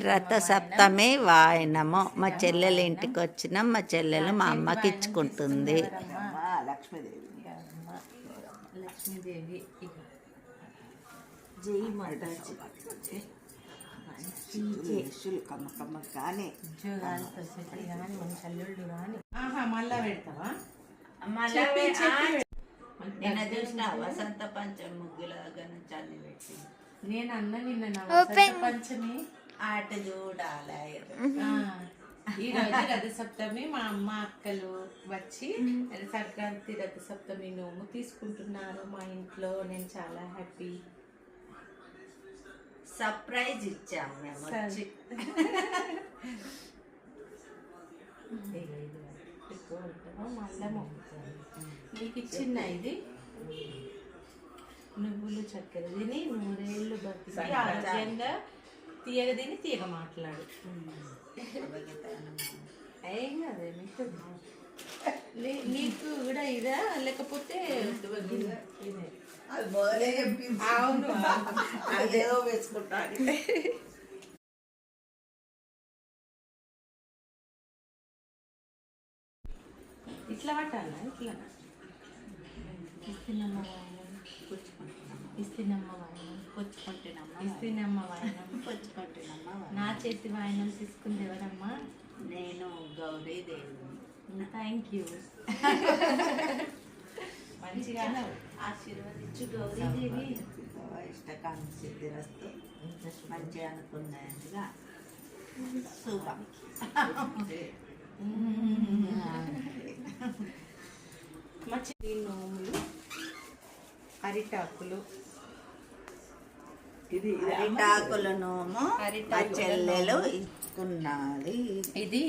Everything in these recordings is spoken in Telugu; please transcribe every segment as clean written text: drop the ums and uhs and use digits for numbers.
రథసప్తమి వాయనము. మా చెల్లెల ఇంటికి వచ్చినాం. మా చెల్లెలు మా అమ్మకి ఇచ్చుకుంటుంది. లక్ష్మీదేవి జై మాతాజీ. కానీ మన చల్లుళ్ళు కానీ మళ్ళా పెడతావా? నిన్న చూసిన వసంత పంచమి ముగ్గుల దగ్గర నుంచి అన్ని పెట్టి నేను అన్న నిన్న వసంత పంచమి ఆట చూడాలి. ఈ రోజు రథసప్తమి. మా అమ్మ అక్కలు వచ్చి సంక్రాంతి రథసప్తమి నోము తీసుకుంటున్నారు మా ఇంట్లో. నేను చాలా హ్యాపీ. సర్ప్రైజ్ ఇచ్చాము మేము. మళ్ళా నీకు ఇచ్చిన ఇది నువ్వులు చక్కెర తిని 3 ఏళ్ళు బతికి ఆరోగ్యంగా తీయగ తిని తీయగ మాట్లాడు. ఏం కదే నీకు కూడా ఇదా లేకపోతే అవును అదేదో వేసుకుంటాను. ఇట్లా పట్టాలా? ఇట్లా ఇస్తున్నమ్మ వాయనం ఇస్తున్నమ్మ వాయనం ఇస్తున్నమ్మ వాయనం నా చేతి వాయనం తీసుకుంది ఎవరమ్మా? నేను గౌరీదేవి. Thank you. మంచిగా ఆశీర్వదించు గౌరీదేవి. ఇష్టకాంక్ష సిద్ధిరస్తు. మంచిగా అనుకున్నాయనిగా శుభం. మంచి నోములు అరిటాకులు. ఇది అరిటాకుల నోము చెల్లెలు ఇస్తున్నది. ఇది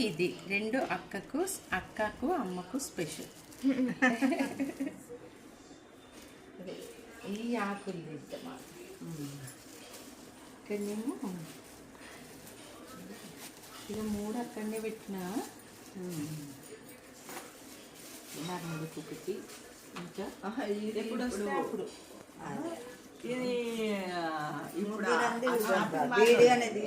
2 అక్కకు అమ్మకు స్పెషల్. ఈ ఆకులు తింటామా? ఇక్కడనేమో ఇక 3 అక్కడనే పెట్టినా ఒకటి ఇంకా ఎప్పుడు వస్తే అప్పుడు. ఇది ఇప్పుడు వీడియో అనేది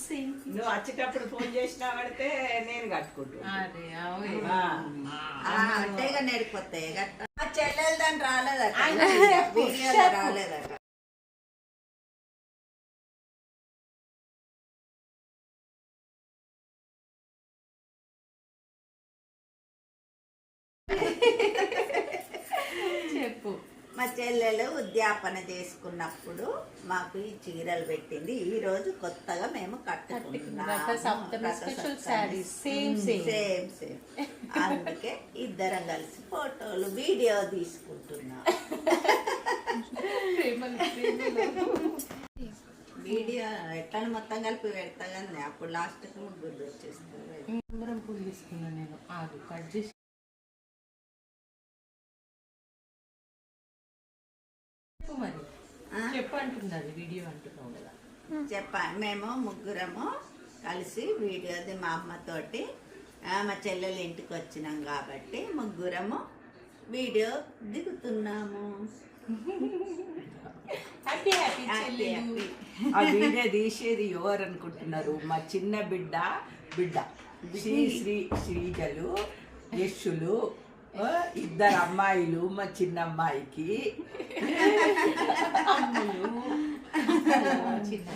సేమ్. నువ్వు వచ్చేటప్పుడు ఫోన్ చేసినా పడితే నేను కట్టుకుంటాను. అంటేగా నేర్పోతాయి. చెల్లెలు దాన్ని రాలేదట, వీడియోలో రాలేదట. చెప్పు. మా చెల్లెలు ఉద్యాపన చేసుకున్నప్పుడు మాకు ఈ చీరలు పెట్టింది. ఈ రోజు కొత్తగా మేము కట్టుకుంటున్నాం. అందుకే ఇద్దరం కలిసి ఫోటోలు వీడియో తీసుకుంటున్నాం. వీడియో ఎట్లా మొత్తం కలిపి పెడతా కానీ అప్పుడు లాస్ట్కి ముగ్గురు వచ్చేస్తారు. పూలు తీసుకున్నాను నేను. కట్ చేసి మరి చెప్పంటున్నది వీడియో అంటున్నావు కదా. మేము ముగ్గురము కలిసి వీడియోది మా అమ్మతోటి మా చెల్లెల ఇంటికి వచ్చినాం కాబట్టి ముగ్గురము వీడియో దిగుతున్నాము. ఆ వీడియో తీసేది ఎవరు అనుకుంటున్నారు? మా చిన్న బిడ్డ శ్రీజలు యశులు 2 అమ్మాయిలు. మా చిన్న అమ్మాయికి చిన్న